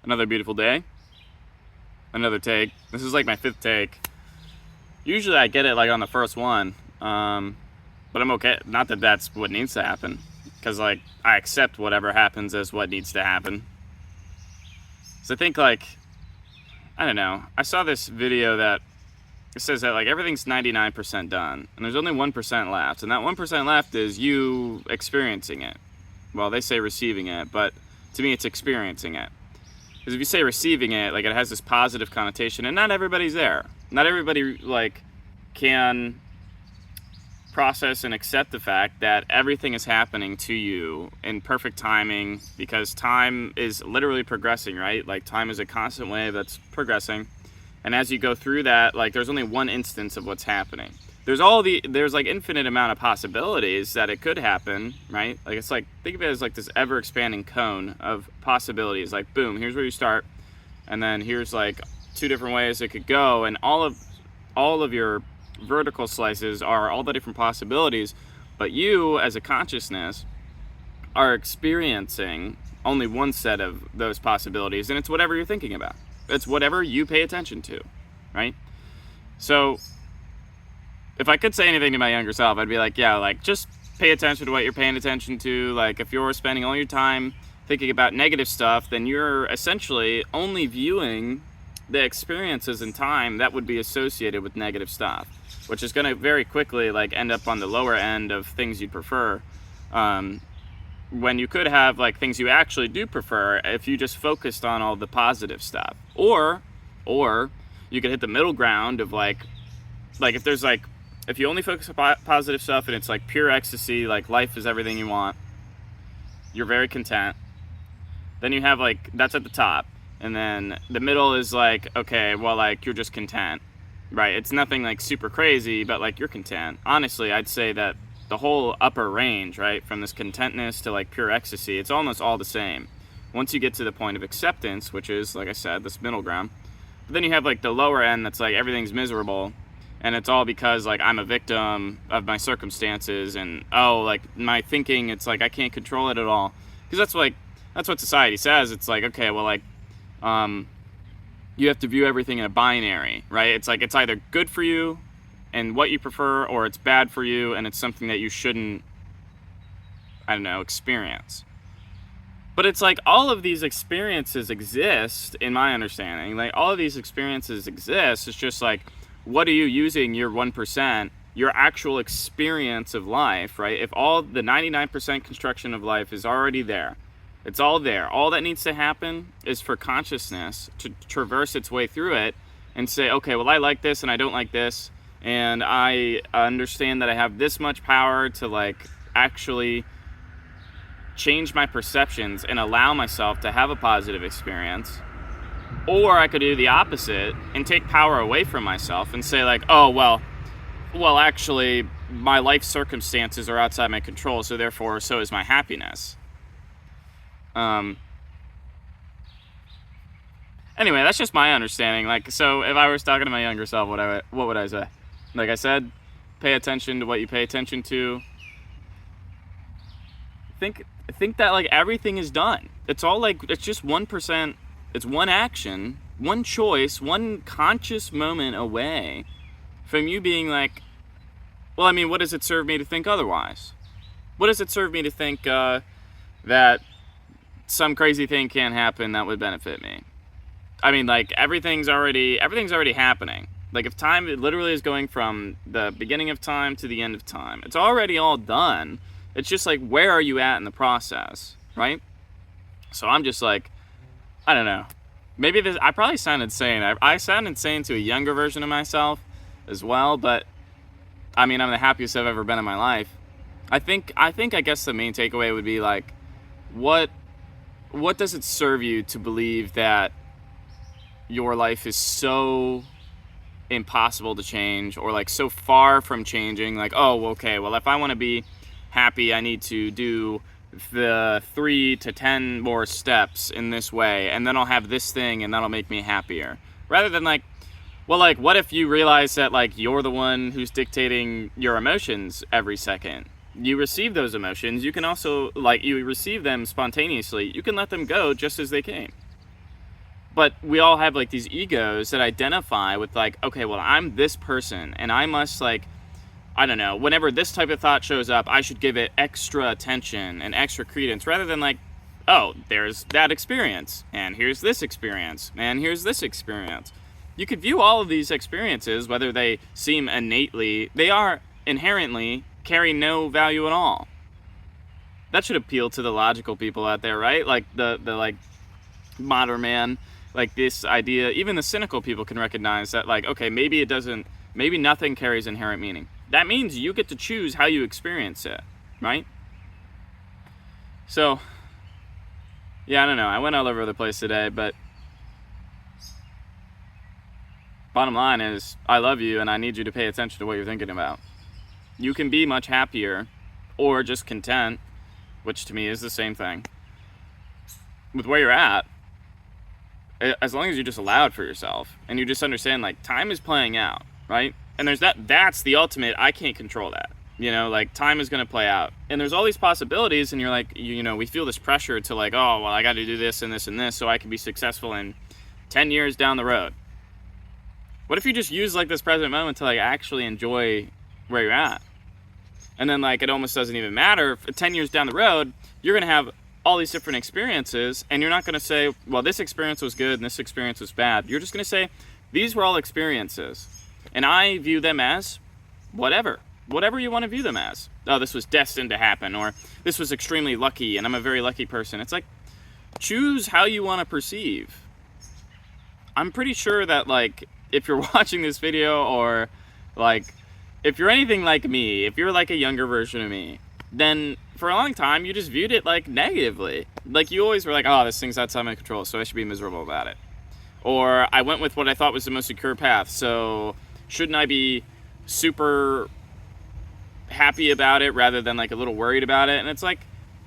Another beautiful day. Another take. This is like my 5th take. Usually I get it like on the first one, but I'm okay. Not that that's what needs to happen, because like I accept whatever happens as what needs to happen. So I think like, I don't know. I saw this video that it says that like everything's 99% done, and there's only 1% left, and that 1% left is you experiencing it. Well, they say receiving it, but to me it's experiencing it. Because if you say receiving it, like it has this positive connotation, and not everybody's there. Not everybody like can process and accept the fact that everything is happening to you in perfect timing, because time is literally progressing, right? Like time is a constant wave that's progressing, and as you go through that, like there's only one instance of what's happening. There's like infinite amount of possibilities that it could happen, right? Like it's like, think of it as like this ever expanding cone of possibilities. Like boom, here's where you start, and then here's like 2 different ways it could go, and all of your vertical slices are all the different possibilities, but you as a consciousness are experiencing only one set of those possibilities, and it's whatever you're thinking about. It's whatever you pay attention to, right? So if I could say anything to my younger self, I'd be like, yeah, like just pay attention to what you're paying attention to. Like if you're spending all your time thinking about negative stuff, then you're essentially only viewing the experiences in time that would be associated with negative stuff, which is going to very quickly like end up on the lower end of things you prefer, when you could have like things you actually do prefer if you just focused on all the positive stuff. Or you could hit the middle ground of like if you only focus on positive stuff and it's like pure ecstasy, like life is everything you want, you're very content. Then you have like, that's at the top. And then the middle is like, okay, well, like you're just content, right? It's nothing like super crazy, but like you're content. Honestly, I'd say that the whole upper range, right, from this contentness to like pure ecstasy, it's almost all the same. Once you get to the point of acceptance, which is, like I said, this middle ground. But then you have like the lower end that's like everything's miserable. And it's all because like I'm a victim of my circumstances, and like my thinking, it's like I can't control it at all. Because that's what society says. It's like, okay, well, like you have to view everything in a binary, right? It's like it's either good for you and what you prefer, or it's bad for you and it's something that you shouldn't, I don't know, experience. But it's like all of these experiences exist, in my understanding. Like all of these experiences exist. It's just like, what are you using your 1%, your actual experience of life, right? If all the 99% construction of life is already there, it's all there. All that needs to happen is for consciousness to traverse its way through it and say, okay, well, I like this and I don't like this, and I understand that I have this much power to like actually change my perceptions and allow myself to have a positive experience. Or I could do the opposite and take power away from myself and say like, oh, well, actually, my life circumstances are outside my control, so therefore, so is my happiness. Anyway, that's just my understanding. Like, so if I was talking to my younger self, what would I say? Like I said, pay attention to what you pay attention to. Think that like everything is done. It's all like, it's just 1%. It's one action, one choice, one conscious moment away from you being like, well, I mean, what does it serve me to think otherwise? What does it serve me to think that some crazy thing can't happen that would benefit me? I mean, like everything's already happening. Like if time literally is going from the beginning of time to the end of time, it's already all done. It's just like, where are you at in the process, right? So I'm just like, I don't know. Maybe I probably sound insane. I sound insane to a younger version of myself as well, but I mean, I'm the happiest I've ever been in my life. I guess the main takeaway would be like, what does it serve you to believe that your life is so impossible to change, or like so far from changing? Like, oh, okay, well, if I want to be happy, I need to do the 3 to 10 more steps in this way, and then I'll have this thing and that'll make me happier. Rather than like, well, like what if you realize that like you're the one who's dictating your emotions every second? You receive those emotions, you can also, like, you receive them spontaneously, you can let them go just as they came. But we all have like these egos that identify with like, okay, well, I'm this person and I must like, I don't know, whenever this type of thought shows up, I should give it extra attention and extra credence rather than like, oh, there's that experience and here's this experience and here's this experience. You could view all of these experiences, whether they seem innately, they are inherently carry no value at all. That should appeal to the logical people out there, right? Like the like modern man. Like this idea, even the cynical people can recognize that like, okay, maybe nothing carries inherent meaning. That means you get to choose how you experience it, right? So, yeah, I don't know. I went all over the place today, but bottom line is I love you and I need you to pay attention to what you're thinking about. You can be much happier or just content, which to me is the same thing, with where you're at. As long as you just allow it for yourself and you just understand like time is playing out, right? And that's the ultimate, I can't control that. You know, like time is going to play out and there's all these possibilities and you're like, you know, we feel this pressure to like, oh, well, I got to do this and this and this so I can be successful in 10 years down the road. What if you just use like this present moment to like actually enjoy where you're at? And then like, it almost doesn't even matter. 10 years down the road, you're going to have all these different experiences and you're not going to say, well, this experience was good and this experience was bad. You're just going to say, these were all experiences and I view them as whatever you want to view them as. Oh, this was destined to happen, or this was extremely lucky and I'm a very lucky person. It's like, choose how you want to perceive. I'm pretty sure that like, if you're watching this video or like, if you're anything like me, if you're like a younger version of me, then for a long time, you just viewed it like negatively. Like you always were like, oh, this thing's outside my control, so I should be miserable about it. Or I went with what I thought was the most secure path, so shouldn't I be super happy about it rather than like a little worried about it? And it's like,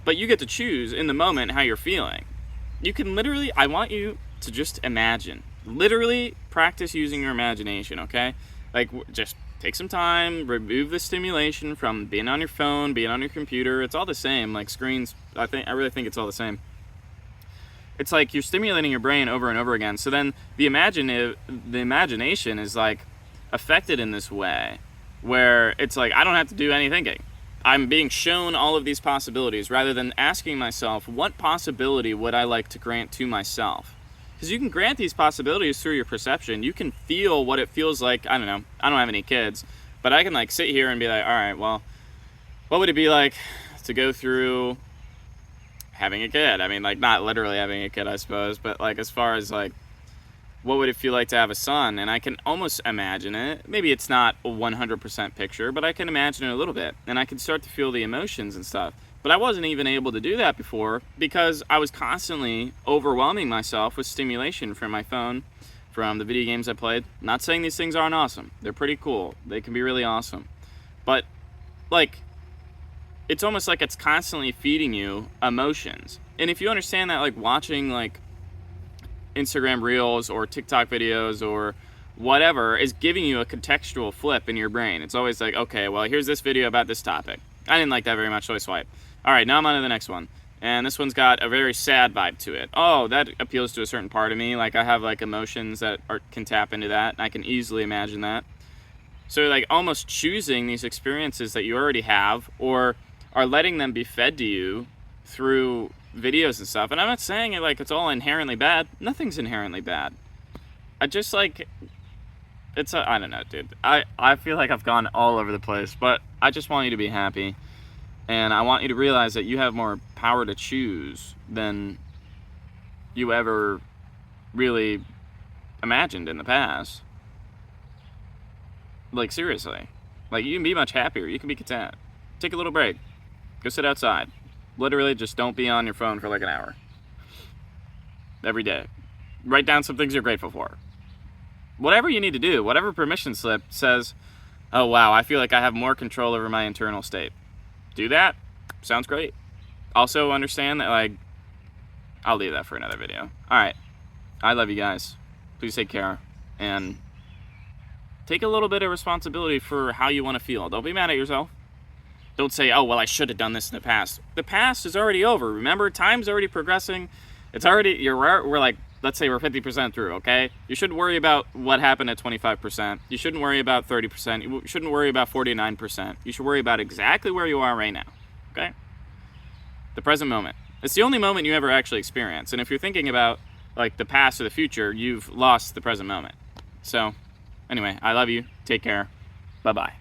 but you get to choose in the moment how you're feeling. You can literally, I want you to just imagine. Literally practice using your imagination, okay? Like just take some time, remove the stimulation from being on your phone, being on your computer. It's all the same. Like screens, I really think it's all the same. It's like you're stimulating your brain over and over again. So then the imagination is like affected in this way where it's like I don't have to do any thinking. I'm being shown all of these possibilities rather than asking myself, what possibility would I like to grant to myself? Because you can grant these possibilities through your perception. You can feel what it feels like. I don't know. I don't have any kids. But I can like sit here and be like, all right, well, what would it be like to go through having a kid? I mean, like not literally having a kid, I suppose. But like as far as like, what would it feel like to have a son? And I can almost imagine it. Maybe it's not a 100% picture, but I can imagine it a little bit. And I can start to feel the emotions and stuff. But I wasn't even able to do that before because I was constantly overwhelming myself with stimulation from my phone, from the video games I played. Not saying these things aren't awesome. They're pretty cool. They can be really awesome. But, like, it's almost like it's constantly feeding you emotions. And if you understand that, like, watching, like, Instagram Reels or TikTok videos or whatever is giving you a contextual flip in your brain. It's always like, okay, well, here's this video about this topic. I didn't like that very much, so I swipe. All right, now I'm on to the next one. And this one's got a very sad vibe to it. Oh, that appeals to a certain part of me. Like I have like emotions that can tap into that. And I can easily imagine that. So like almost choosing these experiences that you already have or are letting them be fed to you through videos and stuff. And I'm not saying it like it's all inherently bad. Nothing's inherently bad. I just like, I don't know, dude. I feel like I've gone all over the place, but I just want you to be happy. And I want you to realize that you have more power to choose than you ever really imagined in the past. Like, seriously. Like, you can be much happier. You can be content. Take a little break. Go sit outside. Literally, just don't be on your phone for like an hour. Every day. Write down some things you're grateful for. Whatever you need to do, whatever permission slip says, oh, wow, I feel like I have more control over my internal state. Do that. Sounds great. Also understand that, like, I'll leave that for another video. All right. I love you guys. Please take care. And take a little bit of responsibility for how you want to feel. Don't be mad at yourself. Don't say, oh, well, I should have done this in the past. The past is already over. Remember, time's already progressing. It's already, we're like let's say we're 50% through, okay? You shouldn't worry about what happened at 25%. You shouldn't worry about 30%. You shouldn't worry about 49%. You should worry about exactly where you are right now, okay? The present moment. It's the only moment you ever actually experience. And if you're thinking about like the past or the future, you've lost the present moment. So anyway, I love you. Take care. Bye-bye.